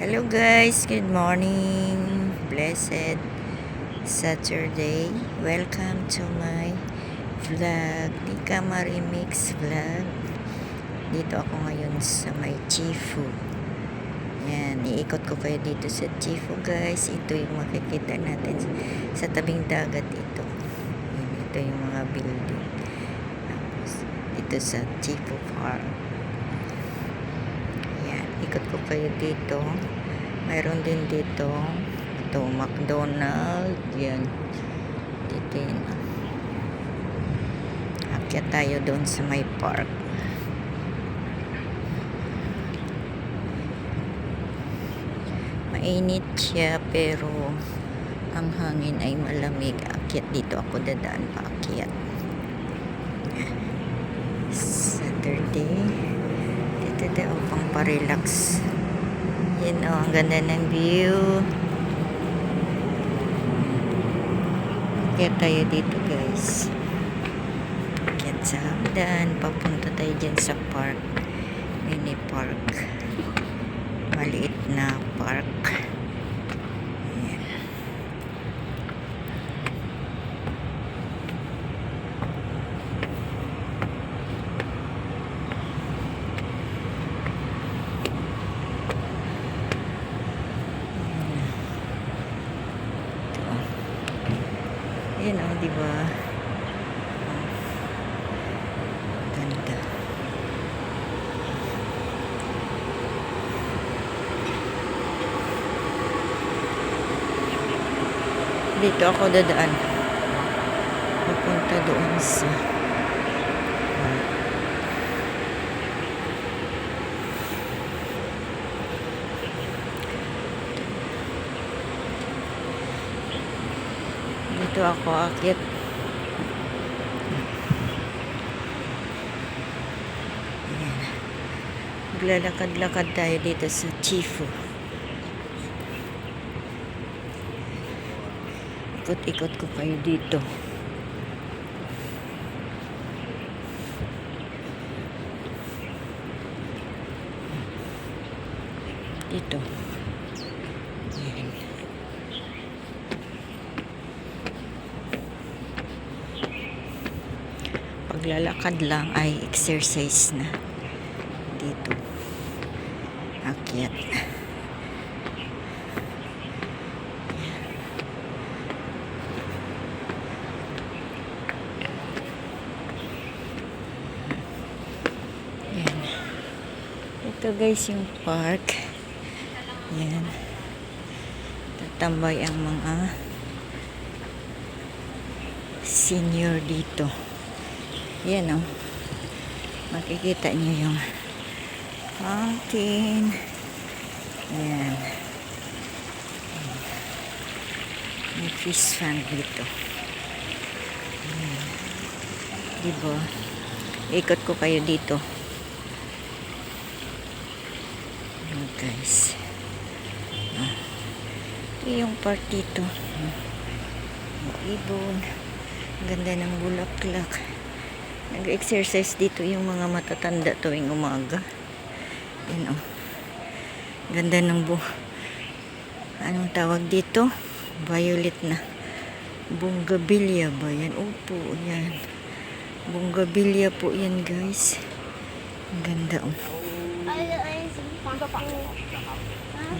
Hello guys, good morning. Blessed Saturday. Welcome to my vlog, Nika Marimix vlog. Dito ako ngayon sa may Chifu. Yan, iikot ko kayo dito sa Chifu guys. Ito yung makikita natin sa tabing dagat ito. Yan, ito yung mga building. Tapos, dito sa Chifu Park. Ikot ko kayo dito. Mayroon din dito ito McDonald's yan dito yun. Akyat tayo doon sa may park. Mainit siya pero ang hangin ay malamig. Akyat dito ako dadaan paakyat. Saturday dito daw pang pa-relax. Yan o, ang ganda ng view. Kaya tayo dito guys. Kaya sa hagdan, papunta tayo dyan sa park. Mini park. Maliit na park. Ayan. Ayan o, diba? Ganda. Dito ako dadaan. Pupunta doon sa dito ako akyat. Ayan. Maglalakad-lakad tayo dito sa Chifu. Ikot-ikot ko kayo dito. Dito. Ayan. Paglalakad lang ay exercise na. Dito. Akyat. Ayan. Ito guys yung park. Ayan. Tatambay ang mga senior dito. Yan o. Makikita nyo yung fountain. Yan. May fish pond dito. Yan. Diba? Ikot ko kayo dito. Yan guys. Ito yung part dito. Ibon. Ganda ng bulaklak. Nag-exercise dito yung mga matatanda tuwing umaga. Yan o. Ganda ng anong tawag dito? Violet na. Bougainvillea ba yan? Opo, yan. Bougainvillea po yan guys. Ang ganda o.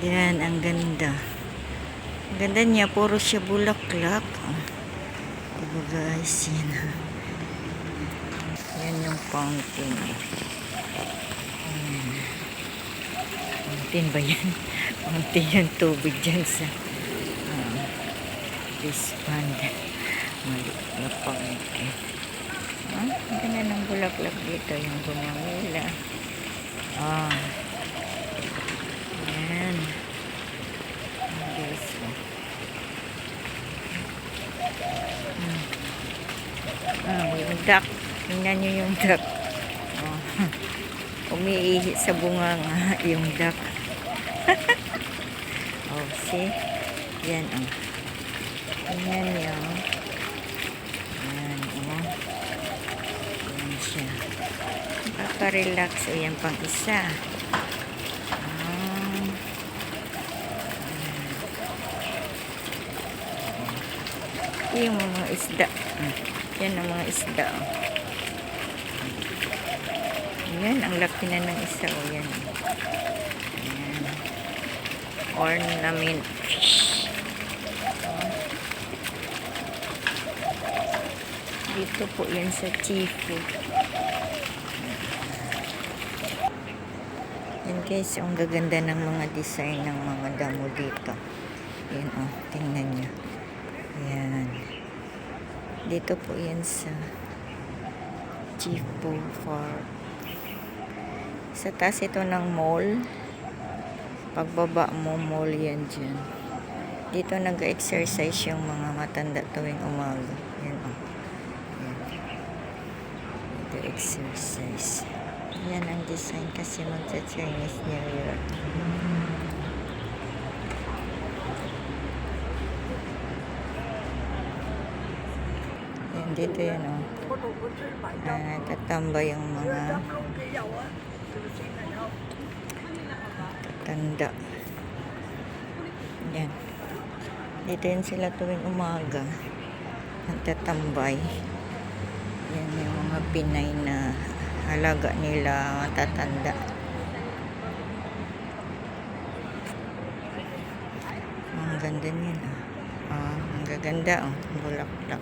Yan, ang ganda. Ang ganda niya. Puro siya bulaklak. Diba guys? Yan ha. Yan yung fountain. Fountain ba yan? Fountain yung tubig dyan sa fish pond. Maliit na fountain. Ang ganda ng bulaklak dito. Yung gumamila. Yan. Guys. Yung duck. Tingnan nyo yung duck. Umiihi sa bunga nga yung duck. See? Yan o. Tingnan nyo. Yan o. Yan siya. Nakaka-relax. O yan pang isa. Yung mga isda. Yan ang mga isda. Yan, ang laki na ng isa. O, yan. Yan. Ornament fish. Dito po yan sa Chifu. Yan guys, ang gaganda ng mga design ng mga damo dito. Yan o, tingnan nyo. Yan. Dito po yan sa Chifu Park. Sa taas ito ng mall. Pagbaba mo, mall yan dyan. Dito nag-exercise yung mga matanda tuwing umaga. Yan o. Yan. Nag-exercise. Yan ang design kasi magsa-Chinese New Year. Yan, dito yan o. Natatambay yung mga tanda. Yan. Dito yan sila tuwing umaga. Nagtatambay. Yan yung mga Pinay na halaga nila matatanda. Ang ganda niya. Ang gaganda. Bulaklak.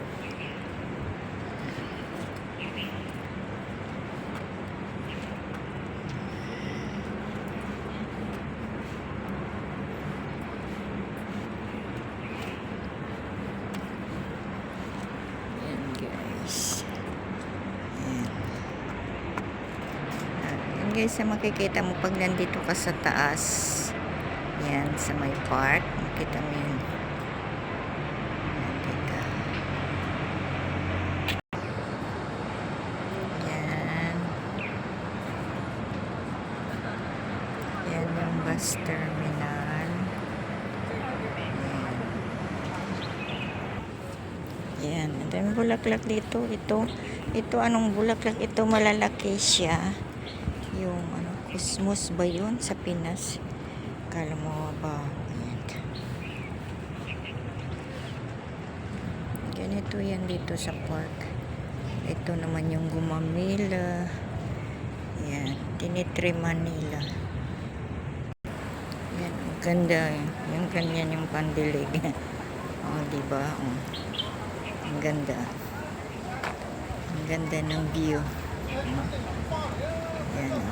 Guys, makikita mo pag nandito ka sa taas, yan, sa may park, makita mo yun. Yan. Yan yung bus terminal. Yan. And then bulaklak dito. Ito anong bulaklak? Ito malalaki siya. Yung kusmos ba yun sa Pinas? Kala mo ba? Ayan. Ganito yan dito sa park. Ito naman yung gumamila. Yan. Tinitriman nila. Yan. Ang ganda. Yung ganyan yung pandilig. Diba? Ang ganda. Ang ganda ng view. Yan.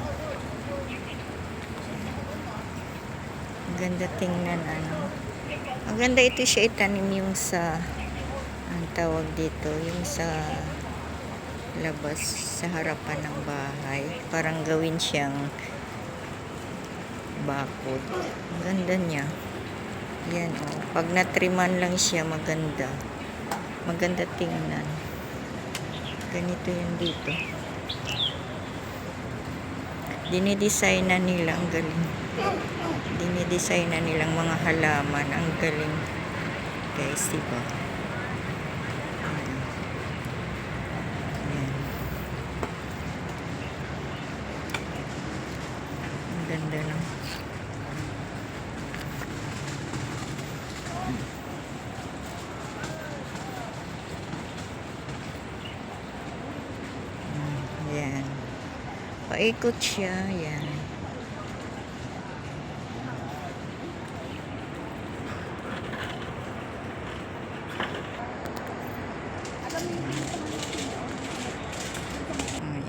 Ang ganda tingnan Ang ganda ito siya itanim yung sa ang tawag dito, yung sa labas sa harapan ng bahay. Parang gawin siyang bakod. Ang ganda niya. Yan pag natriman lang siya maganda. Maganda tingnan. Ganito yan dito. Dinidesign na nila, ang galing. Dinidesign na nilang mga halaman, ang galing. Guys, diba? Ayan. Ang ganda lang. Ayan. Paikot siya, yan.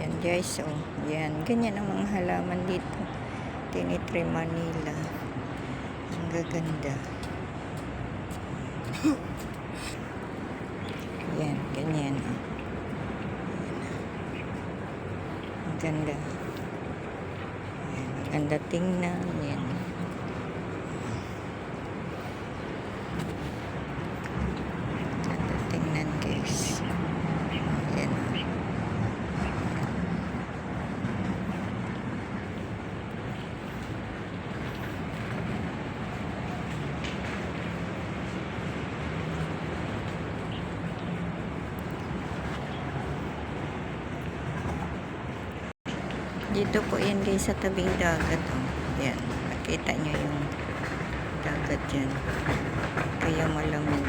Yan guys, yan. Ganyan ang mga halaman dito. Tinitriman nila. Ang gaganda. Yan, ganyan. Ang ganda. Ganda tingnan yan. Ganda tingnan guys. Yan. Dito po yan guys sa tabing dagat. Yan. Nakita nyo yung dagat yan. Kaya malamig.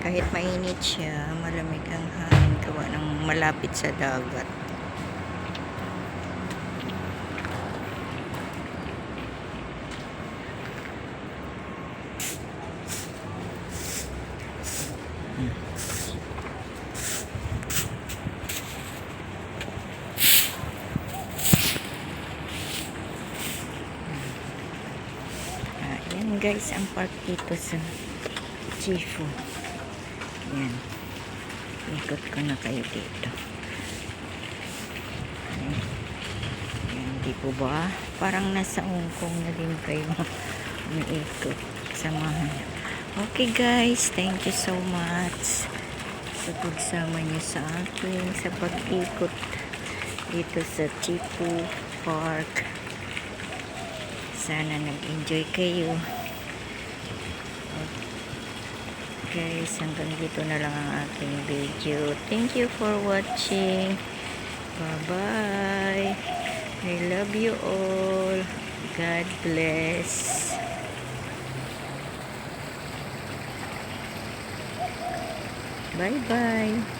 Kahit mainit siya, malamig ang hangin gawa ng malapit sa dagat. Yan guys, ang park dito sa Chifu. Yan. Ikot ko na kayo dito. Yan, di po ba? Parang nasa Hong Kong na din kayo umiikot. Samahan. Okay guys, thank you so much sa pagsama niyo sa akin sa pag-ikot dito sa Chifu Park. Sana nag-enjoy kayo. Guys, hanggang dito na lang ang aking video. Thank you for watching. Bye-bye. I love you all. God bless. Bye-bye.